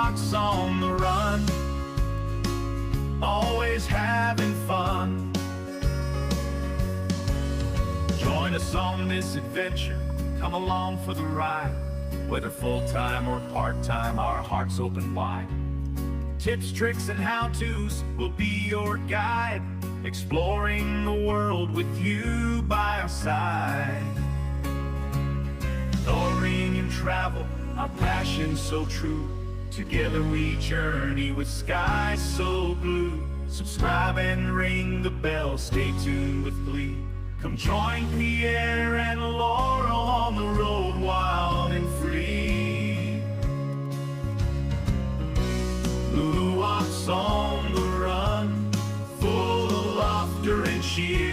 walks on the run, always having fun. Join us on this adventure, come along for the ride. Whether full-time or part-time, our hearts open wide. Tips, tricks, and how-tos will be your guide, exploring the world with you by our side. Exploring and travel, our passion so true. Together we journey with skies so blue. Subscribe and ring the bell, stay tuned with glee. Come join Pierre and Laurel on the road, wild and free. Lulu walks on the run, full of laughter and cheer.